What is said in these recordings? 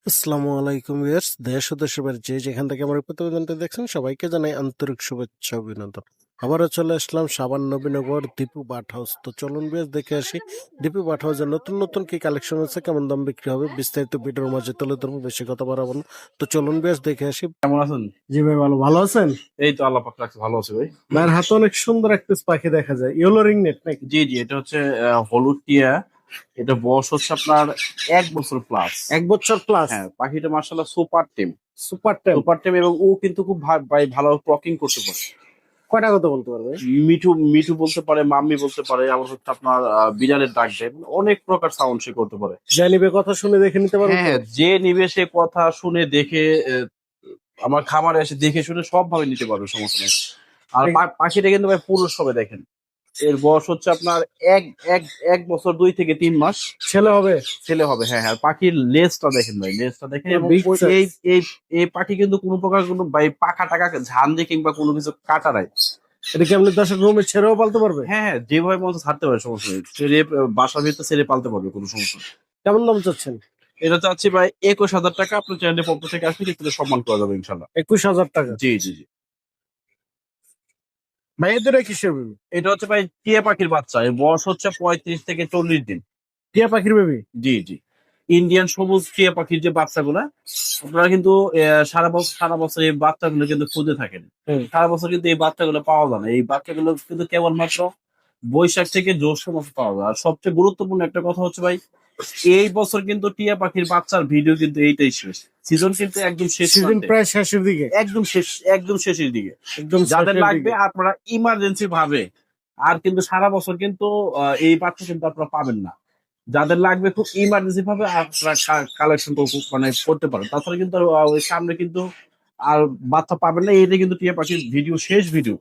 আসসালামু আলাইকুম ভিউয়ার্স, দেশ ও দেশের বাইরে যে যেখান থেকে আমার এই প্রতিবেদনটি দেখছেন সবাইকে জানাই আন্তরিক শুভেচ্ছা ও অভিনন্দন। আবারও চলে আসলাম সাবান নবীনগর দীপু বাট হাউস। তো চলুন ভিউয়ার্স দেখে আসি দীপু বাট হাউসের নতুন নতুন কি কালেকশন আছে, কেমন দাম বিক্রি হবে, বিস্তারিত ভিডিওর মাঝে তুলে ধরবো, বেশি কথা বাড়াবো না। তো চলুন ভিউয়ার্স দেখে আসি। কেমন আছেন? জি ভাই, ভালো আছেন? এই তো আল্লাহ পাক রাখছে, ভালো আছে ভাই। ভাইয়ের হাতে অনেক সুন্দর একটা পাখি দেখা যায়, ইয়েলো রিং নেট নাকি? জি জি, এটা হচ্ছে হলুদ টিয়া। এটা বয়স হচ্ছে আপনার 1 বছর প্লাস। 1 বছর প্লাস? হ্যাঁ, পাখিটা মার্শাল্লাহ super team. Super ten? Super team, এবং ও কিন্তু খুব ভাই ভালো টকিং করতে পারে। কয়টা কথা বলতে পারবে? মিঠু মিঠু বলতে পারে, মাম্মি বলতে পারে, আবার হচ্ছে আপনার বিড়ালের ডাক দেয়, অনেক প্রকার সাউন্ড সে করতে পারে। জানিবে কথা শুনে দেখে নিতে পারবে হ্যাঁ তো? হ্যাঁ, যে নিবে সে কথা শুনে দেখে আমার খামারে এসে দেখে শুনে সব ভাবে নিতে পারবে, সমস্যা নেই। আর পাখিটা কিন্তু ভাই পুরুষ হবে, দেখেন এর বয়স হচ্ছে আপনার এক এক 1 বছর 2 থেকে 3 মাস। ছেলে হবে? ছেলে হবে, হ্যাঁ হ্যাঁ। পাখির লেজটা দেখেন ভাই, লেজটা দেখেন। এবং বিগ সাইজ। এই এই এই পাখি কিন্তু কোনো প্রকার কোনো ভাই পাখা টাকা ঝান দিয়ে কিংবা কোনো কিছু কাটা নাই। এটা কি আপনি দর্শক রুমে ছেড়েও পালতে পারবে? হ্যাঁ হ্যাঁ, যেভাবে মতো ছাড়তে পারে, সমস্যা নেই। ছেড়ে বাসার ভিতরে ছেড়ে পালতে পারবে, কোনো সমস্যা নেই। কেমন দাম চাচ্ছেন? এটা চাচ্ছি ভাই 21,000 টাকা। আপনার চ্যানেলের পক্ষ থেকে আসলে কিছুটা সম্মান করা যাবে ইনশাল্লাহ। 21,000 টাকা? জি জি জি। ভাই এদের কিসের বেবি? এটা হচ্ছে ভাই টিয়া পাখির বাচ্চা, এর বয়স হচ্ছে 35 থেকে 40 দিন। টিয়া পাখির বেবি? জি জি। ইন্ডিয়ান সবুজ টিয়া পাখির যে বাচ্চাগুলা, আপনারা কিন্তু সারা বছর এই বাচ্চাগুলো কিন্তু খুঁজে থাকেন। সারা বছর কিন্তু এই বাচ্চাগুলো পাওয়া যায় না। এই বাচ্চাগুলো কিন্তু কেবলমাত্র বৈশাখ থেকে জ্যৈষ্ঠ মাসে পাওয়া যায়। আর সবচেয়ে গুরুত্বপূর্ণ একটা কথা হচ্ছে ভাই, এই বছর কিন্তু টিয়া পাখির বাচ্চার ভিডিও কিন্তু এইটাই শেষ। সিজন কিন্তু একদম শেষ সিজন প্রান্তে। প্রায় শেষের দিকে? একদম শেষ, একদম শেষের দিকে। একদম যাদের শেষের লাগবে দিকে। আপনারা ইমার্জেন্সি ভাবে, আর কিন্তু সারা বছর কিন্তু এই বাচ্চা কিন্তু আপনারা পাবেন না। যাদের লাগবে খুব ইমার্জেন্সি ভাবে আপনারা কালেকশন মানে করতে পারেন। তাছাড়া কিন্তু ওই সামনে কিন্তু আর বাচ্চা পাবেন না। এটা কিন্তু টিয়া পাখির ভিডিও, শেষ ভিডিও।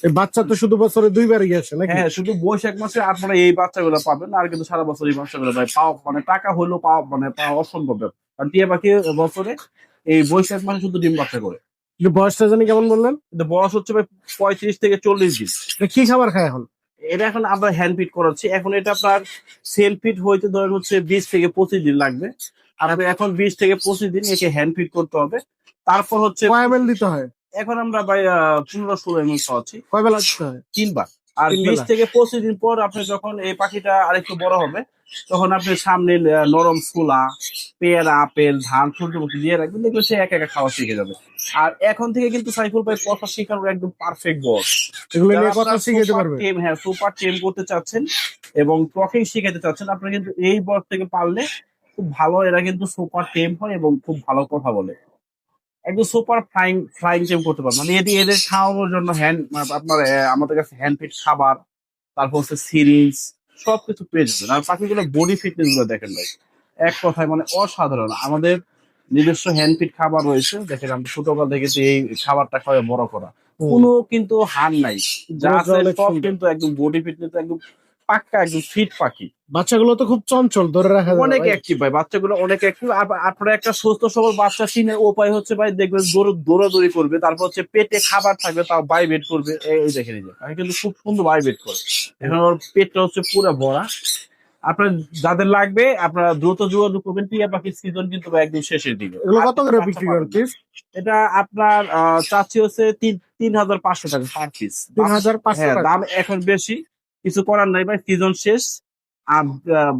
এই বাচ্চা তো শুধু বছরে 2 বারই আসে নাকি? হ্যাঁ, শুধু বৈশাখ মাসে আপনারা এই বাচ্চাগুলো পাবেন, আর কিন্তু সারা বছর এই বাচ্চাগুলো ভাই পাওয়া মানে টাকা হলেও পাওয়া মানে পাওয়া অসম্ভব ব্যাপার। কারণ টিয়া পাখি বছরে এই বৈশাখ মাসে শুধু ডিম বাচ্চা করে। কিন্তু বয়সটা জানি কেমন বললেন? কিন্তু বয়স হচ্ছে ভাই 35 থেকে 40 দিন। এটা কি খাবার খায় এখন? এটা এখন আমরা হ্যান্ড ফিট করাচ্ছি। এখন এটা আপনার সেল ফিট হইতে ধরেন হচ্ছে 20 থেকে 25 দিন লাগবে। আপনি এখন 20 থেকে 25 দিন একে হ্যান্ড ফিট করতে হবে। তারপর হচ্ছে কয় ml দিতে হয়? এখন আমরা ভাই 15-16 ml খাওয়াচ্ছি কয় বেলা দিতে হয়? 3 বার। আর 3 বিশ বেলা? থেকে পঁচিশ দিন পর আপনি যখন এই পাখিটা আরেকটু বড় হবে, তখন আপনি সামনে নরম ছোলা, পেয়ারা, আপেল, ধান, সূর্যমুখী দিয়ে রাখবেন, দেখবেন সে একা একা খাওয়া শিখে যাবে। আর এখন থেকে কিন্তু সাইফুল ভাই কথা শেখানোর একদম পারফেক্ট বয়স। এগুলো যারা নিয়ে কথা আপনার শিখাইতে সুপার পারবে? টেম, হ্যাঁ সুপার টেম করতে চাচ্ছেন এবং টকিং শিখাতে চাচ্ছেন, আপনারা কিন্তু এই বয়স থেকে পারলে খুব ভালো। এরা কিন্তু সুপার টেম হয় এবং খুব ভালো কথা বলে। একদম সুপার ফ্লাইং ফ্লাইং টেম করতে পারবেন। মানে এদের খাওয়ানোর জন্য আপনার আমাদের কাছে হ্যান্ড ফিট খাবার, তারপর হচ্ছে সিরিজ, সবকিছু পেয়ে যাবেন। আর পাখিগুলো বডি ফিটনেস গুলো দেখেন ভাই, এক কথায় মানে অসাধারণ। আমাদের নিজস্ব হ্যান্ড ফিট খাবার রয়েছে, দেখেন আমি ছোটকাল থেকে তো এই খাবারটা খাওয়া বড় করা। কোনো কিন্তু হার নাই, যা গ্রোথ আছে অনেক সব সুন্দর। কিন্তু একদম বডি ফিটনেস একদম পাক্কা, একদম ফিট পাখি। বাচ্চাগুলো তো খুব চঞ্চল, ধরে রাখা যাবে অনেক ভাই? অ্যাক্টিভ ভাই, বাচ্চাগুলো অনেক অ্যাক্টিভ। আপনারা একটা সুস্থ সবল বাচ্চা চিনে উপায় হচ্ছে ভাই, দেখবেন দৌড়াদৌড়ি করবে, তারপর হচ্ছে পেটে খাবার থাকবে, তাও বাই বেট করবে। এই দেখে নিজে আমি কিন্তু খুব সুন্দর বাই বেট করে। এখন ওর পেটটা হচ্ছে পুরো ভরা। আপনার যাদের লাগবে আপনারা দ্রুত যোগাযোগ করবেন। টিয়া পাখির সিজন কিন্তু ভাই একদম শেষের দিকে, এগুলো আর কত কিন্তু করে বাচ্চা বিক্রি করেন পাবেন না। পিস? এটা আপনার চাচ্ছি হচ্ছে 3,500 টাকা পার পিস। 3,500 হ্যাঁ, টাকা? দাম এখন বেশি, কিছু করার নাই ভাই, সিজন শেষ। আর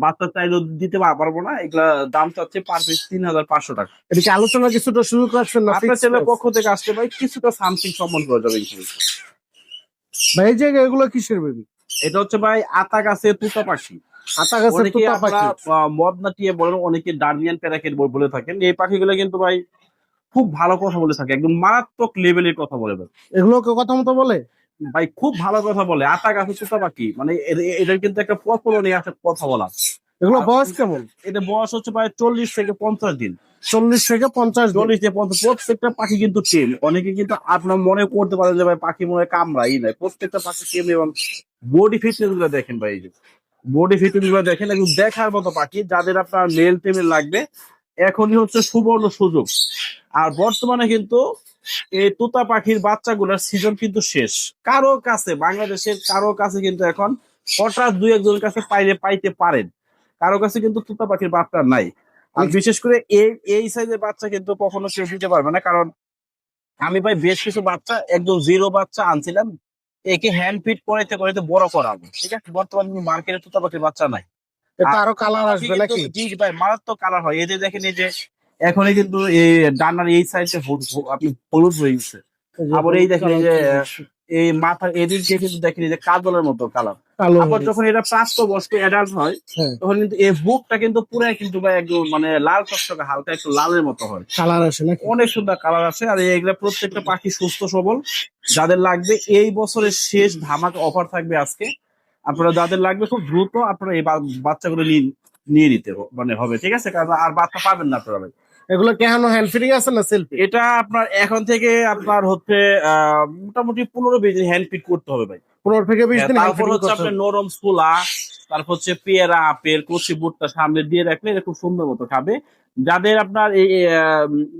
বাচ্চা চাইলেও দিতে পারবো না, এগুলা দাম চাচ্ছে পার পিস 3,500 টাকা। এটা কি আলোচনা কিছুটা সুযোগ রাখছেন না আপনার ফিক্স ছেলের প্রাইস? পক্ষ থেকে আসলে ভাই কিছুটা সামথিং সম্মান করা যাবে ইনশাআল্লাহ। ভাই এই জায়গায় এগুলো কিসের বেবি? এটা হচ্ছে ভাই আতা গাছে তুতা পাখি। আতা গাছের অনেকে তোতা আপনারা পাখি? মদনা টিয়া বলেন, অনেকে ডার্মিয়ান প্যারাকেট বলে থাকেন। এই পাখিগুলো কিন্তু ভাই খুব ভালো কথা বলে থাকে, একদম মারাত্মক লেভেলের কথা বলে ভাই। এগুলো কেউ কথা মতো বলে? ভাই খুব ভালো কথা বলে, আতা গাছে তুতা পাখি মানে এদের কিন্তু একটা প্রচলন আছে কথা বলা। এগুলো আর বয়স কেমন? এটা বয়স হচ্ছে প্রায় 40 থেকে 50 দিন। 40 থেকে 50 দিন? 40 থেকে 50, প্রত্যেকটা পাখি কিন্তু টেম। অনেকে কিন্তু আপনার মনে করতে পারে যে ভাই পাখি মনে হয় কামড়াই নাই, প্রত্যেকটা পাখি টেম। এবং বডি ফিটনেস গুলো দেখেন ভাই, এই যে বডি ফিটনেস গুলো দেখেন, একদম দেখার মতো পাখি। যাদের আপনার মেল টেমের লাগবে, এখনই হচ্ছে সুবর্ণ সুযোগ। আর বর্তমানে কিন্তু এই তোতা পাখির বাচ্চাগুলোর সিজন কিন্তু শেষ। কারো কাছে, বাংলাদেশের কারো কাছে কিন্তু এখন হঠাৎ দুই একজনের কাছে পাইতে পারেন, কারো কাছে কিন্তু তোতা পাখির বাচ্চা নাই। আর বিশেষ করে এই সাইজের বাচ্চা কিন্তু কখনো কেউ দিতে পারবে না, কারণ আমি ভাই বেশ কিছু বাচ্চা একদম জিরো বাচ্চা আনছিলাম, একে হ্যান্ড ফিট করাইতে করাইতে বড় করাবো, ঠিক আছে। বর্তমানে মার্কেটে তোতা পাখির বাচ্চা নাই। এটা আরো কালার আসবে নাকি? জি ভাই, মারাত্মক কালার হয়। এই যে দেখেন, এই যে এখনই কিন্তু এই ডানার এই সাইডে আপনি হলুদ হয়ে গেছে। আবার এই দেখেন, এই যে এই মাথার এদিক দিয়ে কিন্তু দেখেন এই যে কাজলের মতো কালার। কালো আবার যখন এটা প্রাপ্তবয়স্ক অ্যাডাল্ট হয়, হ্যাঁ তখন কিন্তু এই বুকটা কিন্তু পুরাই কিন্তু ভাই একদম মানে লাল টকটকে, হালকা একটু লালের মতো হয়। কালার আসে নাকি? অনেক সুন্দর কালার আছে। আর এগুলা প্রত্যেকটা পাখি সুস্থ সবল। যাদের লাগবে, এই বছরের শেষ ধামাকা অফার থাকবে আজকে। আপনারা যাদের লাগবে খুব দ্রুত আপনারা এই বাচ্চাগুলো নিয়ে নিতে মানে হবে, ঠিক আছে, কারণ আর বাচ্চা পাবেন না আপনারা ভাই। এগুলো কেন হ্যান্ড ফিটিং আছে না সেলফি? এটা আপনার এখন থেকে আপনার হচ্ছে মোটামুটি 15-20 দিন হ্যান্ড ফিট করতে হবে ভাই। 15 থেকে 20 দিন হ্যান্ড তারপর ফিটিং হচ্ছে করতে আপনার হবে। নরম ছোলা, তারপর হচ্ছে পেয়ারা, আপেল, কচি বুটটা সামনে দিয়ে রাখলে এটা খুব সুন্দর মতো খাবে। যাদের আপনার এই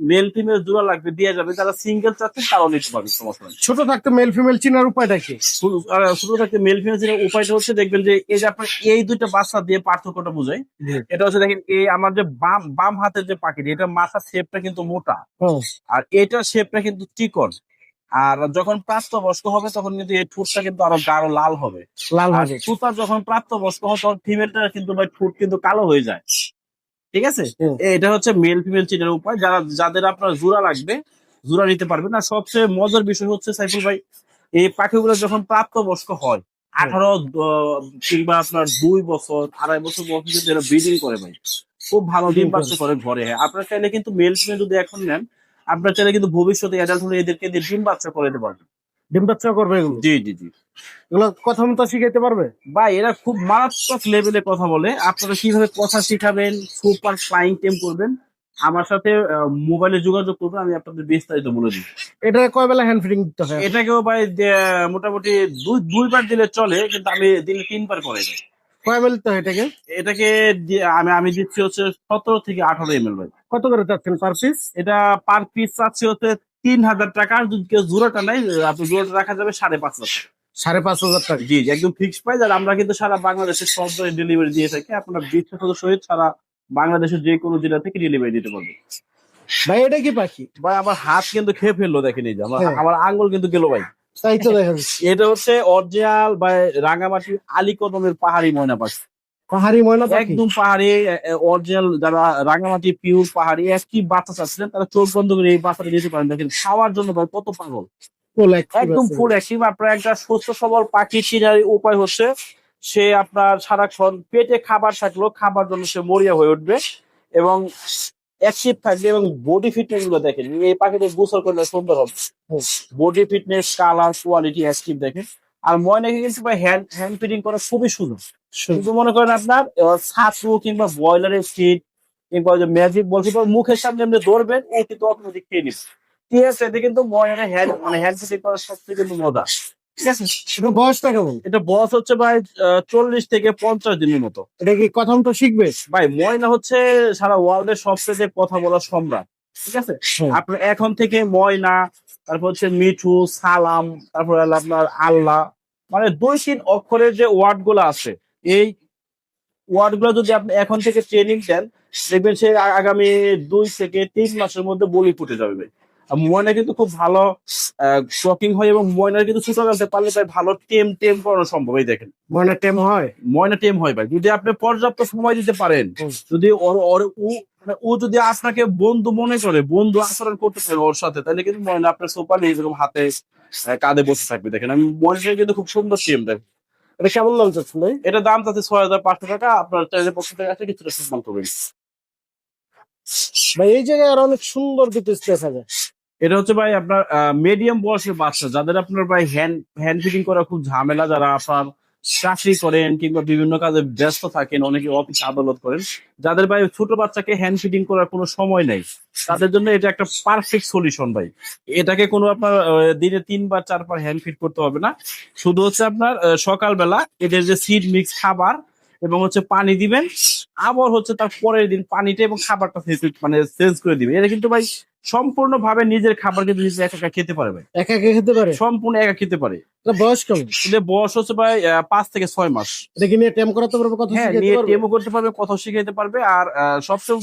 মেল ফিমেল জোড়া লাগবে দিয়ে যাবে, যারা সিঙ্গেল চাচ্ছেন তারাও নিতে পারবে, সমস্যা নেই। ছোট থাকতে মেল ফিমেল চিনার উপায়টা কি? শুধু থাকতে মেল ফিমেল উপায়টা হচ্ছে, দেখবেন যে এই যে আপনার এই দুইটা বাচ্চা দিয়ে পার্থক্যটা বোঝায়। এটা হচ্ছে দেখেন, এই আমার যে বাম বাম হাতের যে পাখিটি, এটা মাথার শেপটা কিন্তু মোটা, হুম, আর এটার শেপটা কিন্তু চিকন। আর যখন প্রাপ্তবয়স্ক হবে তখন কিন্তু এই ঠোঁটটা কিন্তু আরো গাঢ় লাল হবে। লাল আর হবে। সুতা যখন প্রাপ্তবয়স্ক হয় তখন ফিমেলটা কিন্তু ভাই ঠোঁট কিন্তু কালো হয়ে যায়, ঠিক আছে। হুম। এটা হচ্ছে মেল ফিমেল চিনার উপায়। যাদের আপনার জোড়া লাগবে, জোড়া নিতে পারবেন। আর সবচেয়ে মজার বিষয় হচ্ছে সাইফুল ভাই, এই পাখিগুলো যখন প্রাপ্তবয়স্ক হয়, 18 কিংবা আপনার 2 বছর 2.5 বছর বয়সে কিন্তু এরা ব্রিডিং করে ভাই, খুব ভালো ডিম বাচ্চা করে ঘরে। হ্যাঁ, আপনার চাইলে কিন্তু মেল ফিমেল যদি এখন নেন, আপনার চাইলে কিন্তু ভবিষ্যতে অ্যাডাল্ট হলে এদেরকে দিয়ে ডিম বাচ্চা করে দিতে পারবেন। ডিম বাচ্চা করবে এগুলো? জি জি জি এগুলো কথা মতো শিখাইতে পারবে? ভাই, এরা খুব মারাত্মক লেভেলে কথা বলে। আপনারা কিভাবে কথা শিখাবেন, সুপার ফ্লাইং টেম করবেন, আমার সাথে মোবাইলে যোগাযোগ করবেন, আমি আপনাদের বিস্তারিত বলে দিই। এটা কয় বেলা হ্যান্ড ফিটিং দিতে হয়? এটাকেও ভাই মোটামুটি দুইবার দিলে চলে, কিন্তু আমি দিলে 3বার করে দিই। কয় বেলা দিতে হয় এটাকে? এটাকে আমি দিচ্ছি হচ্ছে 17 থেকে 18 ml ভাই। কত করে চাচ্ছেন পার পিস? এটা পার পিস চাচ্ছি হচ্ছে 3,000 টাকা। আর যদি কেউ জোড়াটা নাই, আপনি জোড়াটা রাখা যাবে 5,500 টাকা। 5,500 টাকা? জি জি, একদম ফিক্সড প্রাইস। আর আমরা কিন্তু সারা বাংলাদেশের সব জায়গায় ডেলিভারি দিয়ে থাকি। আপনারা বিশ্বস্ত সহিত সারা বাংলাদেশের যে কোনো জেলা থেকে ডেলিভারি দিতে পারবেন। ভাই এটা কি পাখি? ভাই, আমার হাত কিন্তু খেয়ে ফেললো, দেখেন এই যে আমার হ্যাঁ। আমার আঙ্গুল কিন্তু গেল ভাই। তাই তো দেখা যাচ্ছে। এটা হচ্ছে অরিজিনাল বা রাঙামাটি আলীকদমের পাহাড়ি ময়না পাখি। পাহাড়ি ময়না পাখি? একদম পাহাড়ি অরিজিনাল। যারা রাঙামাটি পিওর পাহাড়ি একটি বাচ্চা চাচ্ছিলেন, তারা চোখ বন্ধ করে এই বাচ্চাটা নিতে পারেন। দেখেন খাওয়ার জন্য ভাই কত পাগল, ফুল অ্যাক্টিভ একদম আছে। Full active. আপনার একটা সুস্থ সবল পাখি চিনার উপায় হচ্ছে, সে আপনার সারাক্ষণ পেটে খাবার থাকলেও খাবার জন্য সে মরিয়া হয়ে উঠবে এবং অ্যাক্টিভ থাকবে। এবং বডি ফিটনেস গুলো দেখেন, এই পাখিদের গোসল করলে সুন্দর হবে। Body fitness, colour, quality, active দেখেন। আর ময়নাকে কিন্তু ভাই হ্যান্ড ফিডিং করা খুবই সুন্দর। কিন্তু মনে করেন আপনার ছাতু কিংবা ব্রয়লারের ফিড কিংবা ওই যে ম্যাজিক বল কিংবা মুখের সামনে এমনি ধরবেন, ও কিন্তু অটোমেটিক খেয়ে নিবে, ঠিক আছে। এটা কিন্তু ময়নারে হ্যান্ড ফিডিং করার সবচেয়ে কিন্তু মজা, ঠিক আছে। এটা বয়সটা কেমন? এটা বয়স হচ্ছে ভাই 40 থেকে 50 দিনের মতো। এটা কি কথা মতো শিখবে? ভাই, ময়না হচ্ছে সারা ওয়ার্ল্ডের সবচেয়ে কথা বলার সম্রাট, ঠিক আছে। আপনার এখন থেকে ময়না, তারপর হচ্ছে মিঠু, সালাম, তারপর হলো আপনার আল্লাহ, মানে 2-3 অক্ষরের যে ওয়ার্ড গুলো আছে, এই ওয়ার্ড গুলো যদি আপনি এখন থেকে ট্রেনিং দেন, দেখবেন সে আগামী 2 থেকে 3 মাসের মধ্যে বলি ফুটে যাবে ভাই। আর ময়না কিন্তু খুব ভালো ক্রকিং হয় এবং ময়নার কিন্তু ছোট গালতে পারলে তাই ভালো টেম টেম করানো সম্ভব। এই দেখেন, ময়না টেম হয়? ময়না টেম হয় ভাই, যদি আপনি পর্যাপ্ত সময় দিতে পারেন। যদি ও যদি আপনাকে বন্ধু মনে করে, বন্ধু আচরণ করতে পারে ওর সাথে, তাহলে কিন্তু ময়না আপনার সোপার এরকম হাতে কাঁধে বসে থাকবে। দেখেন, আমি ময়নাটা কিন্তু খুব সুন্দর টেম দেখেন। এটা কেমন দাম চাচ্ছেন ভাই? এটা দাম তাতে 6,500 টাকা। আপনার চাইলে পক্ষ থেকে আছে কিছুটা সম্মান করবেন। ভাই এই জায়গায় আর অনেক সুন্দর দুটো দেখা যায়। এটা হচ্ছে ভাই আপনার মিডিয়াম বয়সের বাচ্চা, যাদের আপনার ভাই হ্যান্ড ফিডিং করা খুব ঝামেলা, যারা আপনার চাকরি করেন কিংবা বিভিন্ন কাজে ব্যস্ত থাকেন, অনেকে অফিস আদালত করেন, যাদের ভাই ছোট বাচ্চাকে হ্যান্ড ফিডিং করার কোনো সময় নেই, তাদের জন্য এটা একটা পারফেক্ট সলিউশন ভাই। এটাকে কোনো আপনার দিনে 3 বা 4 বার হ্যান্ড ফিড করতে হবে না। শুধু হচ্ছে আপনার সকালবেলা এদের যে সিড মিক্স খাবার এবং হচ্ছে পানি দিবেন, আবার হচ্ছে তার পরের দিন পানিটা এবং খাবারটা মানে চেঞ্জ করে দিবেন। এটা কিন্তু ভাই সম্পূর্ণভাবে নিজের খাবার কিন্তু নিজে একা একা খেতে পারবে, একা একা খেতে পারে? সম্পূর্ণ একা খেতে পারে। এটা বয়স কেমন? এদের বয়স হচ্ছে ভাই 5 থেকে 6 মাস। এটা কি নিয়ে টেম করাতে পারবে, কথা হ্যাঁ, শিখাতে নিয়ে পারবে? টেমও করতে পারবে, কথা শিখাইতে পারবে। আর সবচেয়ে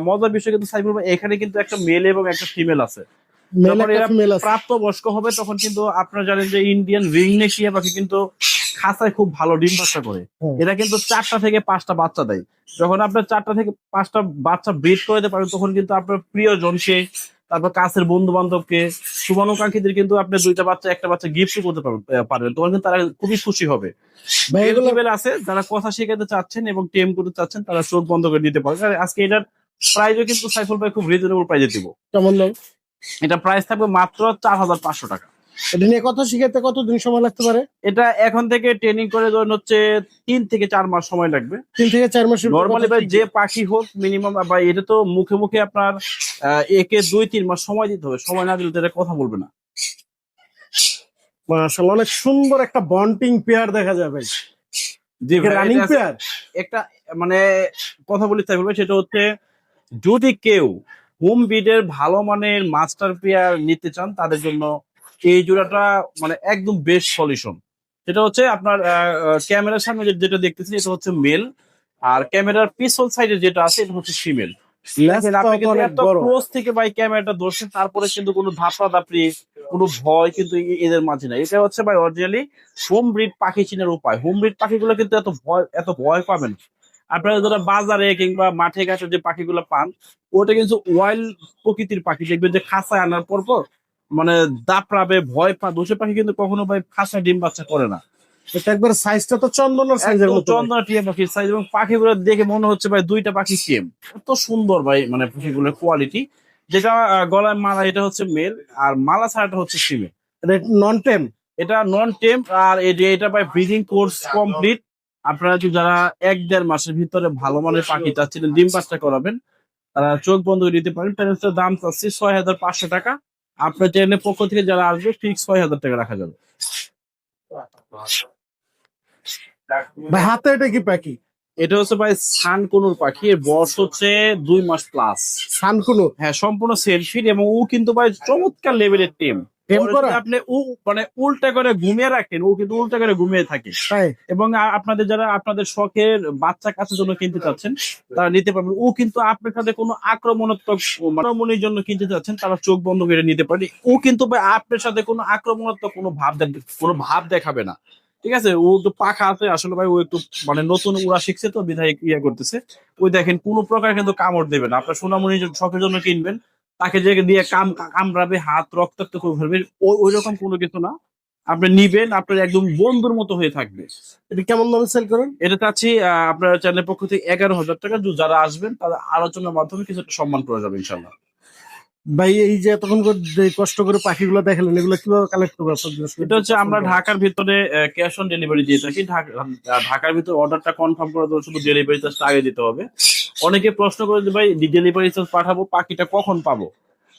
মজার বিষয় কিন্তু সাইফুল ভাই, এখানে কিন্তু একটা মেল এবং একটা ফিমেল আছে। মেল যখন একটা এরা ফিমেল আছে? প্রাপ্তবয়স্ক হবে তখন কিন্তু আপনারা জানেন যে ইন্ডিয়ান রিংনেক টিয়া পাখি কিন্তু খাঁচায় খুব ভালো ডিম বাচ্চা করে। হুম। এরা কিন্তু 4টা থেকে 5টা বাচ্চা দেয়। যখন আপনার 4টা থেকে 5টা বাচ্চা ব্রিড করে দিতে পারেন তখন কিন্তু আপনার প্রিয়জনকে, তারপর কাছের বন্ধু বান্ধবকে, শুভানুকাঙ্ক্ষীদের কিন্তু আপনি 2টা বাচ্চা 1টা বাচ্চা গিফট করতে পারবেন, তখন কিন্তু তারা খুবই খুশি হবে। ভাই মেল এগুলো ফিমেল আছে, যারা কথা শেখাতে চাচ্ছেন এবং টেম করতে চাচ্ছেন তারা চোখ বন্ধ করে নিতে পারেন। আর আজকে এটার প্রাইসও কিন্তু সাইফুল ভাই খুব রিজনেবল প্রাইসে দিব। কেমন দাম? এটা প্রাইস থাকবে মাত্র 4,500 টাকা। এটা নিয়ে কথা শিখাতে কতদিন সময় লাগতে পারে? এটা এখন থেকে ট্রেনিং করে ধরুন হচ্ছে 3 থেকে 4 মাস সময় লাগবে। 3 থেকে 4 মাসের ভিতরে নর্মালি কথা ভাই শিখবে? যে পাখি হোক মিনিমাম, বা এটা তো মুখে মুখে আপনার একে 2-3 মাস সময় দিতে হবে, সময় না দিলে তো এটা কথা বলবে না। মাশাআল্লাহ, অনেক সুন্দর একটা বন্ডিং পেয়ার দেখা যাবে। জি ভাই, রানিং এটা পেয়ার? একটা মানে কথা বলি তাই বলবে, সেটা হচ্ছে যদি কেউ হোম ব্রিডের ভালো মানের মাস্টার পেয়ার নিতে চান তাদের জন্য এই জোড়াটা মানে একদম বেস্ট সলিউশন। সেটা হচ্ছে আপনার ক্যামেরার সামনে যেটা দেখতেছেন এটা হচ্ছে মেল, আর ক্যামেরার পিছন সাইডে যেটা আছে এটা হচ্ছে ফিমেল। দেখেন আপনি কিন্তু অনেক এত বড়। ক্লোজ থেকে ভাই ক্যামেরাটা ধরছেন, তারপরে কিন্তু কোনো ধাপড়া ধাপড়ি, কোনো ভয় কিন্তু এদের মাঝে নাই। এটা হচ্ছে ভাই অরিজিনালি হোম ব্রিড পাখি চিনার উপায়। হোম ব্রিড পাখিগুলো কিন্তু এত ভয় পাবেন না। আপনারা যারা বাজারে কিংবা মাঠে ঘাটে যে পাখিগুলো পান, ওটা কিন্তু ওয়াইল্ড প্রকৃতির পাখি, দেখবেন যে খাঁচায় আনার পর মানে দাপড়াবে, ভয় পা। দোষে পাখি কিন্তু কখনো ভাই খাঁচায় ডিম বাচ্চা করে না। এটা একবার সাইজটা তো চন্দনের সাইজের একদম মতো ভাই। চন্দনা টিয়া পাখির সাইজ, এবং পাখিগুলো দেখে মনে হচ্ছে ভাই 2টা পাখি সেম। এত সুন্দর ভাই মানে পাখিগুলোর কোয়ালিটি। যেটা গলায় মালা এটা হচ্ছে মেল, আর মালা ছাড়াটা হচ্ছে ফিমেল। এটা নন টেম? এটা নন টেম্প, আর এটা ভাই ব্রিডিং কোর্স কমপ্লিট। আপনারা যদি যারা 1-1.5 মাসের ভিতরে ভালো মানের পাখি চাচ্ছিলেন ডিম বাচ্চা করাবেন, তারা চোখ বন্ধ করে দিতে পারেন। প্যারেন্টসের দাম চাচ্ছি 6,500 টাকা। আপনার চ্যানেলের পক্ষ থেকে যারা আসবে ফিক্স 6,000 টাকা রাখা যাবে। ভাই হাতে এটা কি পাখি? এটা হচ্ছে ভাই সানকুনুর পাখি, এর বয়স হচ্ছে 2 মাস প্লাস। সানকুনো? হ্যাঁ, সম্পূর্ণ সেলফিট, এবং ও কিন্তু ভাই চমৎকার লেভেলের টিম। টেম করা? আপনি মানে উল্টা করে ঘুমিয়ে রাখেন, ও কিন্তু উল্টা করে ঘুমিয়ে থাকে। তাই? এবং আপনাদের যারা আপনাদের শখের বাচ্চা কাছের জন্য কিনতে চাচ্ছেন তারা নিতে পারবেন। ও কিন্তু আপনার সাথে কোনো আক্রমণের জন্য কিনতে চাচ্ছেন তারা চোখ বন্ধ করে নিতে পারে। ও কিন্তু ভাই আপনার সাথে কোনো আক্রমণাত্মক কোনো ভাব দেখাবে না। ঠিক আছে, ও তো পাখা আছে আসলে ভাই, ও একটু মানে নতুন উড়া শিখছে তো বিধায় ইয়ে করতেছে। ওই দেখেন কোনো প্রকার কিন্তু কামড় দেবে না। আপনার সোনামণি শখের জন্য কিনবেন, তাকে যে দিয়ে কামড়াবে, হাত রক্তাক্ত করে ফেলবে, ওই রকম কোনো কিছু না। আপনি নিবেন, আপনার একদম বন্ধুর মতো হয়ে থাকবে। এটা কেমন দামে সেল করেন? এটা চাচ্ছি আপনার চ্যানেলের পক্ষ থেকে 11,000 টাকা। যারা আসবেন তাদের আলোচনার মাধ্যমে কিছু একটা সম্মান করা যাবে ইনশাল্লাহ। ভাই এই যে এতক্ষণ করে যে কষ্ট করে পাখিগুলো দেখালেন, এগুলো কিভাবে কালেক্ট করবো আপনাদের? এটা হচ্ছে আমরা ঢাকার ভিতরে ক্যাশ অন ডেলিভারি দিয়ে থাকি। ঢাকার ভিতরে অর্ডারটা কনফার্ম করার জন্য শুধু ডেলিভারি চার্জটা আগে দিতে হবে। অনেকে প্রশ্ন করে যে ভাই ডেলিভারি চার্জ পাঠাবো, পাখিটা কখন পাবো?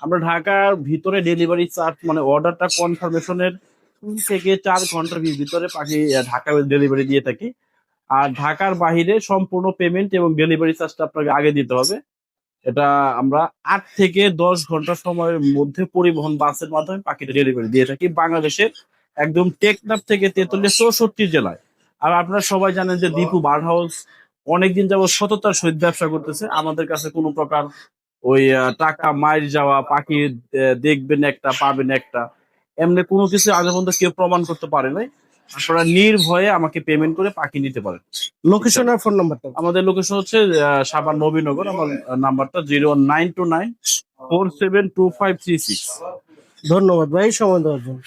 আমরা ঢাকার ভিতরে ডেলিভারি চার্জ মানে অর্ডারটা কনফার্মেশনের 3 থেকে 4 ঘন্টার ভিতরে পাখি ঢাকা ডেলিভারি দিয়ে থাকি। আর ঢাকার বাহিরে সম্পূর্ণ পেমেন্ট এবং ডেলিভারি চার্জটা আপনাকে আগে দিতে হবে। এটা আমরা 8 থেকে 10 ঘন্টা সময়ের মধ্যে পরিবহন বাসের মাধ্যমে পাখিটা ডেলিভারি দিয়ে থাকি বাংলাদেশের একদম টেকনাফ থেকে তেতুলিয়া 64 জেলায়। আর আপনারা সবাই জানেন যে দীপু বার্ড হাউস অনেকদিন যাবত সততার সহিত ব্যবসা করতেছে। আমাদের কাছে কোনো প্রকার ওই টাকা মাইর যাওয়া, পাখি দেখবেন একটা পাবেন একটা, এমনি কোনো কিছু আজ পর্যন্ত কেউ প্রমাণ করতে পারে নাই। আপনারা নির্ভয়ে আমাকে পেমেন্ট করে পাখি নিতে পারেন। লোকেশন আর ফোন নাম্বারটা? আমাদের লোকেশন হচ্ছে সাভার নবীনগর। আমার নাম্বারটা 01929472536। ধন্যবাদ ভাই সময় দেওয়ার জন্য।